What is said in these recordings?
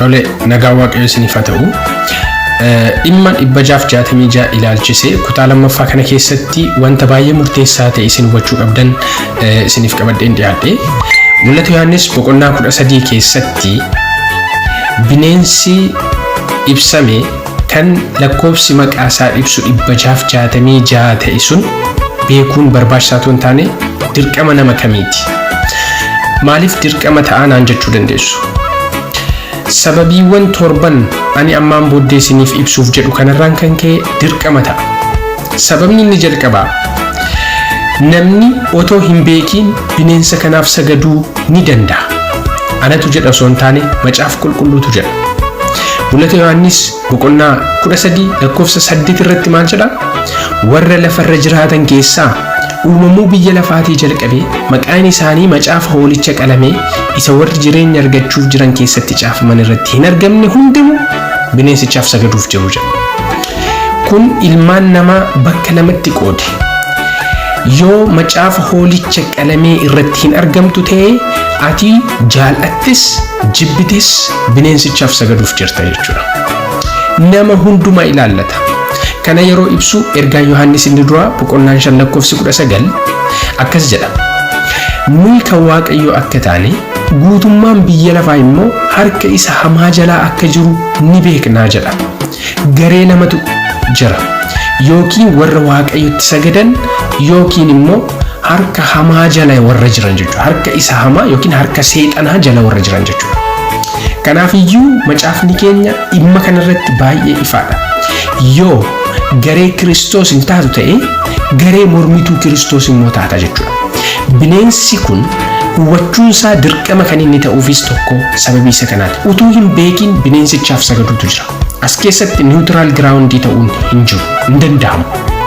Tole nagaa waaqayyo isiniif haa ta'u. Dhimma 666 ilaalchisee kutaa lammaffaa kana keessatti wanta baay'ee murteessaa ta'e isin hubachuu qabdan isiniif qabadheen dhiyaadhe. Mul'ata Yohaannis boqonnaa 13 keessatti bineensi ibsame kan lakkoofsi maqaa isaa ibsu 666 ta'e sun beekuun barbaachisaa ta'uu hin taane dirqama nama kamiiti? Maaliif dirqama ta'anaan jechuu dandeessu? Sababiiwwan torban ani ammaan booddee isiniif ibsuuf jedhu kanarraan kan ka'e dirqama ta'a. Sababni inni jalqabaa namni otoo hin beekiin bineensa kanaaf sagaduu ni danda'a. Anatu jedha osoo hin taane macaafa qulqulluutu jedha. Mul'ata Yohaannis boqonnaa 13 lakkoofsa 8 irratti maal jedha? Warra lafarra jiraatan keessaa uumamuu biyya lafaatii jalqabee maqaan isaanii macaafa hoolicha qalamee isa warri jireenya argachuuf jiran keessatti caafaman irratti hin argamne hundinuu bineensichaaf sagaduuf jiru jedha. Kun ilmaan namaa bakka lamatti qoode. Yoo macaafa hoolicha qalamee irratti hin argamtu ta'e ati jaalattis jibbitis bineensichaaf sagaduuf jirta jechuudha. Nama hundumaa ilaallata. Kana yeroo ibsu ergaa Yohaannis inni dura boqonnaan 5 lakkoofsi 19 akkas jedha. Nuyi kan Waaqayyo akka taane guutummaan biyya lafaa immoo harka isa hamaa jalaa akka jiru ni beeknaa jedha. Garee lamatu jira. Yookiin warra Waaqayyotti sagadan yookiin immoo harka hamaa jala warra jiran jechuudha. Harka isa hamaa yookiin harka seexanaa jala warra jiran jechuudha. Kanaaf iyyuu macaafni keenya dhimma kanarratti baay'ee ifaadha. Yoo garee Kiristoos hin taatu ta'e garee mormituu Kiristoos immoo taata jechuudha. Bineensi kun hubachuunsaa dirqama kan inni ta'uufis tokko sababii isa kanaati. Utuu hin beekin bineensichaaf sagaduutu jira. As keessatti niwutiraal giraawundii ta'uun hin jiru, hin danda'amu.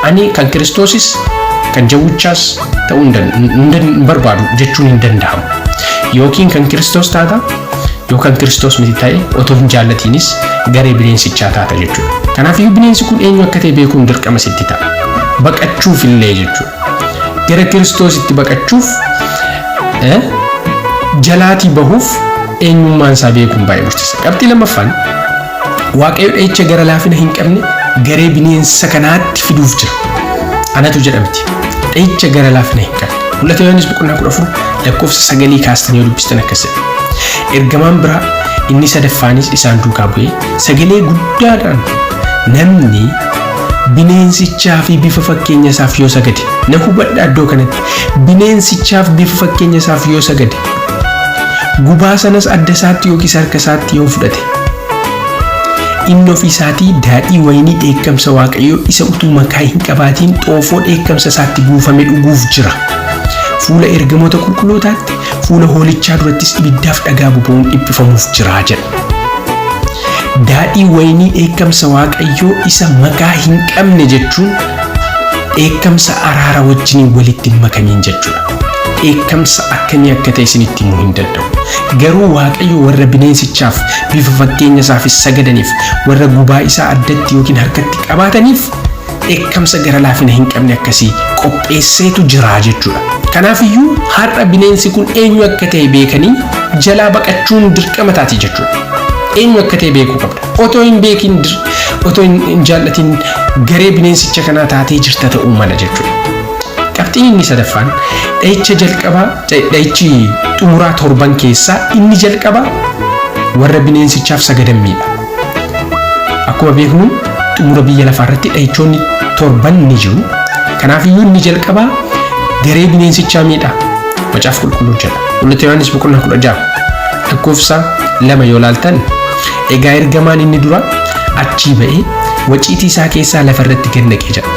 Ani kan Kiristoosis kan jawwichaas ta'uu hin barbaadu jechuun hin danda'amu. Yookiin kan Kiristoos taata yookaan Kiristoos miti ta'e otoo hin jaallatiinis garee bineensichaa taata jechuudha. Kanaaf bineensi kun eenyu akka ta'e beekuun dirqama sitti ta'a. Baqachuuf illee jechuudha. Gara Kiristoositti baqachuuf jalaatii bahuuf eenyummaan isaa beekuun baay'ee murteessa. Qabxii lammaffaan Waaqayyo dha'icha gara laafina hin qabne garee bineensa kanaatti fiduuf jira. Anatu jedhamti. Dha'icha gara laafina hin qabne. Mul'ata Yohaannis boqonnaa 14 lakkoofsa 9 kaastanii yoo dubbistan akkas jedha. Ergamaan biraa inni sadaffaanis isaan duukaa bu'ee sagalee guddaadhaan namni bineensichaa fi bifa fakkeenya isaaf yoo sagade, na hubadhaa iddoo kanatti, bineensichaaf bifa fakkeenya isaaf yoo sagade, gubaa sanas adda isaatti yookiis harka isaatti yoo fudhate, inni ofii isaatii daadhii wayinii dheekkamsa Waaqayyoo isa utuu makaa hin qabaatiin xoofoo dheekkamsa isaatti buufame dhuguuf jira. Fuula ergamoota qulqullootaatti, fuula hoolichaa durattis ibiddaaf dhagaa boba'uun dhiphifamuuf jira jedha. Daadhii wayinii dheekkamsa Waaqayyoo isa makaa hin qabne jechuun dheekkamsa araara wajjin walitti hin makamiin jechuudha. Dheekkamsa akkamii akka ta'e isinitti himuu hin danda'u. Garuu Waaqayyo warra bineensichaaf bifa fakkeenya isaafis sagadaniif, warra gubaa isaa addatti yookiin harkatti qabaataniif dheekkamsa gara laafina hin qabne akkasii qopheesseetu jira jechuudha. Kanaaf iyyuu har'a bineensi kun eenyu akka ta'e beekanii jalaa baqachuun dirqama taati jechuudha. Eenyu akka ta'e beekuu qabda. Otoo hin beekin, otoo hin jaallatin garee bineensicha kanaa taatee jirta ta'uu mala jechuudha. Qabxiin inni sadaffaan dha'icha jalqabaa, dha'ichi xumuraa torban keessaa inni jalqabaa warra bineensichaaf sagadan miidha. Akkuma beeknu xumura biyya lafaarratti dha'ichoonni torban ni jiru. Kanaaf iyyuu inni jalqabaa garee bineensichaa miidha. Macaafa qulqulluu jedha. Mul'ata Yohaannis boqonnaa 16 lakkoofsa 2 yoo laaltan, egaa ergamaan inni dura achii ba'ee waciitii isaa keessaa lafarratti gad naqee jedha.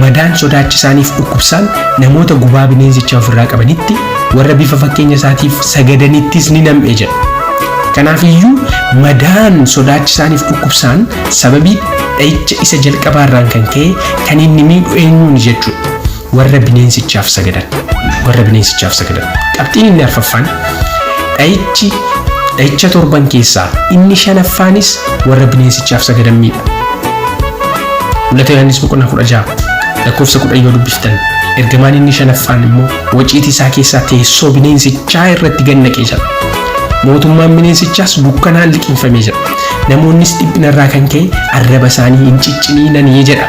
Madaan sodaachisaaniif dhukkubsaan namoota gubaa bineensichaa ofirraa qabanitti, warra bifa fakkeenya isaatiif sagadanittis ni nam'ee jedha. Kanaaf iyyuu madaan sodaachisaaniif dhukkubsaan sababii dha'icha isa jalqabaarraan kan ka'e kan inni miidhu eenyuun jechuudha. Warra bineensichaaf sagadan. Warra bineensichaaf sagadan. Qabxiin inni arfaffaan dha'icha torban keessaa inni shanaffaanis warra bineensichaaf sagadan miidha. Mul'ata Yohaannis boqonnaa 16 lakkoofsa 10 yoo dubbiftan, ergamaan inni shanaffaan immoo waciitii isaa keessaa teessoo bineensichaa irratti gad naqee jira. Mootummaan bineensichaas dukkanaan liqinfamee jira. namoonnis dhiphina irraa kan ka'e arraba isaanii hin cicciniinanii jedha.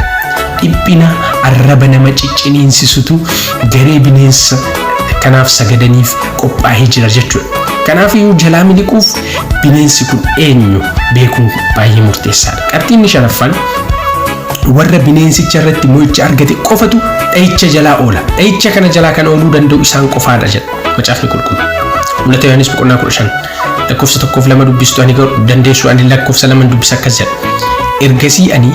Dhiphina arraba nama cicciniinsisutu garee bineensa kanaaf sagadaniif qophaa'ee jira jechuudha. Kanaaf iyyuu jalaa miliquuf bineensi kun eenyu beekuun baay'ee murteessaadha. Qabxiin shanaffaan warra bineensicha irratti mo'icha argate qofatu dha'icha jalaa oola. Dha'icha kana jalaa kan ooluu danda'u isaan qofaadha jedha macaafni qulqulluun. Mul'ata Yohaannis 15 lakkoofsa 1-2 dubbistu ani dandeessu ani lakkoofsa 2 dubbisa akkas jedha. Ergasii ani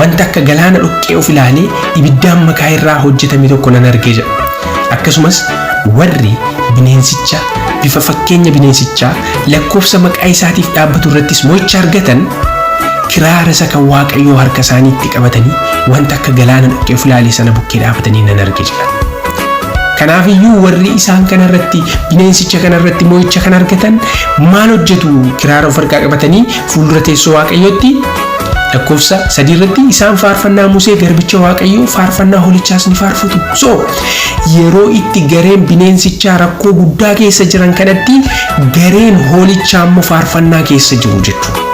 wanta akka galaana dhoqqee of ilaalee ibiddaan makaa irraa hojjetame tokko nan argee jedha. Akkasumas warri bineensicha bifa fakkeenya bineensichaa lakkoofsa maqaa isaatiif dhaabbatu irrattis mo'icha argatan kiraara isa kan Waaqayyoo harka isaaniitti qabatanii wanta akka galaana dhoqqee of ilaalee sana bukkee dhaabatanii nan arge jedha. Kanaaf iyyuu warri isaan kanarratti bineensicha kanarratti mo'icha kan argatan maal hojjetu? Kiraara of harkaa qabatanii fuuldura teessoo Waaqayyootti lakkoofsa 3 irratti isaan faarfannaa Musee garbicha Waaqayyoo faarfannaa holichaas ni faarfatu. So yeroo itti gareen bineensichaa rakkoo guddaa keessa jiran kanatti gareen holichaa immoo faarfannaa keessa jiru jechuudha.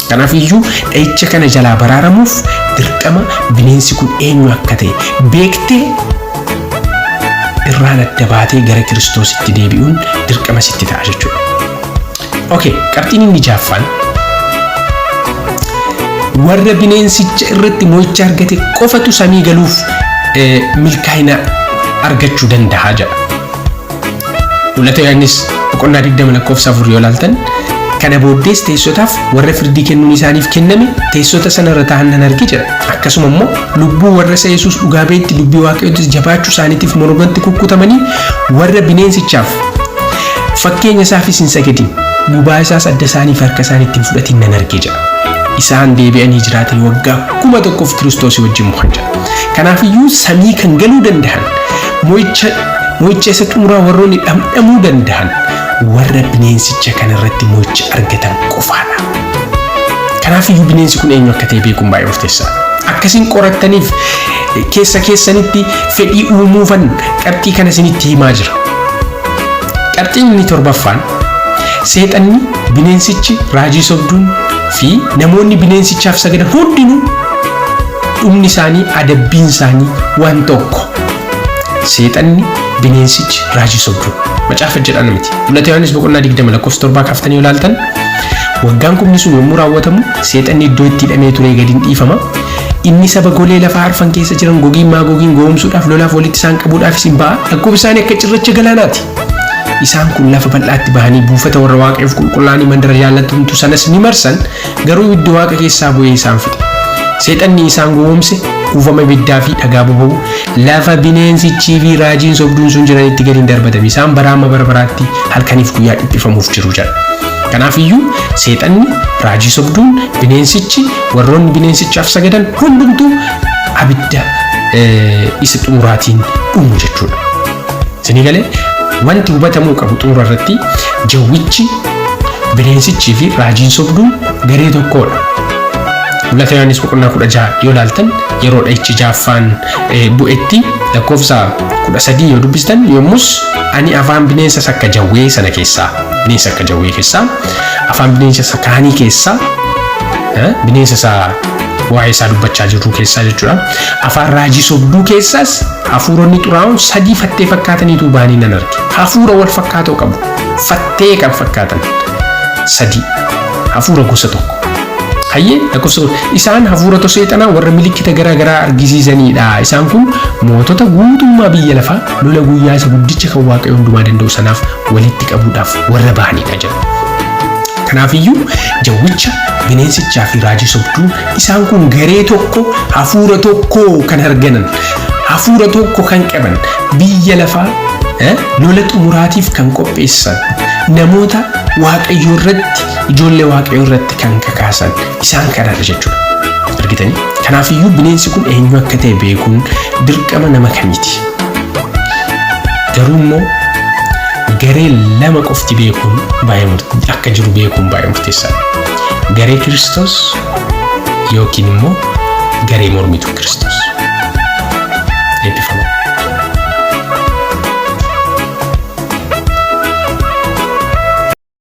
Kanaaf iyyuu dha'icha kana jalaa baraaramuuf dirqama bineensi kun eenyu akka ta'e beektee irraan adda baatee gara Kiristoositti deebi'uun dirqama sitti ta'a jechuudha. Okay, qabxiin inni jaaffaan warra bineensicha irratti mo'icha argate qofatu samii galuuf milkaa'ina argachuu danda'a jedha. Mul'ata Yohaannis 20 lakkoofsa 4 yoo ilaaltan kana booddees teessotaaf warra firdii kennuun isaaniif kenname teessota sana irra taa'an nan arge jedha. Akkasuma immoo lubbuu warra isa Yesuus dhugaa beetti dubbii Waaqayyoottis jabaachuu isaaniitiif mormatti kukkutamanii warra bineensichaaf fakkeenya isaafis hin sagadin bubaa isaas adda isaaniif harka isaaniitti hin fudhatin nan arge jedha. Isaan deebi'anii jiraatan waggaa 1000 Kiristoos wajjin mo'an jedha. Kanaaf iyyuu samii kan galuu danda'an mo'icha isa xumuraa warroonni dhamdhamuu danda'an warra bineensicha kanarratti mo'icha argatan qofaadha. Kanaaf iyyuu bineensi kun eenyu akka ta'e beekuun baay'ee murteessaadha. Akkasiin qorattaniif keessa keessanitti fedhii uumuufan qabxii kana isinitti himaa jira. Qabxiin inni 7ffaan seexanni bineensichi raajii sobduun fi namoonni bineensichaaf sagadan hundinuu dhumni isaanii adabbiin isaanii waan tokko. Seexanni bineensichi raajii sobduun macaafa jedhan miti. Mul'ata Yohaannis 20 lakkoofsa 7 kaaftanii yoo ilaaltan waggaan kumni sun yommuu raawwatamu seexanni iddoo itti hidhamee ture gadiin dhiifama. Inni saba golee lafaa arfan keessa jiran gogiin maagogiin goomsuudhaaf lolaaf walitti isaan qabuudhaaf isin ba'a. Lakkoofsi isaanii akka cirracha galaanaati. Isaan kun lafa bal'aatti bahanii buufata warra Waaqayyoof qulqullaa'anii mandara jaallatamtu sanas ni marsan garuu iddoo Waaqa keessaa bu'ee isaan fixe. Seexanni isaan gowwoomse kuufama ibiddaa fi dhagaa boba'u lafa bineensichii fi raajiin sobduun sun jiranitti gadi darbatame. Isaan bara amma bara baraatti halkaniif guyyaa dhiphifamuuf jiru jedha. Kanaaf iyyuu seexanni raajii sobduun bineensichi warroonni bineensichaaf sagadan hundumtuu abidda isa xumuraatiin dhumu jechuudha. Isinii galee wanti hubatamuu qabu xumura irratti jawwichi bineensichii fi raajiin sobduun garee tokkodha. Mul'ata Yohaannis 16 yoo ilaaltan yeroo dha'ichi jaaffaan bu'etti lakkoofsa 13 yoo dubbistan yommus ani afaan bineensa sakka jawwee sana keessaa bineensa akka jawwee keessaa afaan bineensa sakaanii keessaa bineensa isaa waa'ee isaa dubbachaa jirru keessaa jechuudha. Afaan raajii sobduu keessaas hafuuronni xuraa'oon 3 fattee fakkaataniitu ba'anii nan arge. Hafuura wal fakkaatoo qabu fattee kan fakkaatan 3 hafuura gosa tokko. Hayyee lakkoofsa isaan hafuurota seexanaa warra milikkita garaa garaa argisiisanidha. Isaan kun mootota guutummaa biyya lafaa lola guyyaa isa guddicha kan Waaqayyo hundumaa danda'u sanaaf walitti qabuudhaaf warra bahanidha jedha. Kanaaf iyyuu jawwicha bineensichaa fi raajii sobduu isaan kun garee tokko hafuura tokko kan arganan hafuura tokko kan qaban biyya lafaa lola xumuraatiif kan qopheessan namoota Waaqayyo irratti ijoollee Waaqayyo irratti kan kakaasan isaan kanadha jechuudha. Argitanii? Kanaaf iyyuu bineensi kun eenyu akka ta'e beekuun dirqama nama kamiiti. Garuu immoo garee lama qofti beekuun baay'ee akka jiru beekuun baay'ee murteessaadha. Garee Kiristoos yookiin immoo garee mormituu Kiristoos. Eebbifamaa.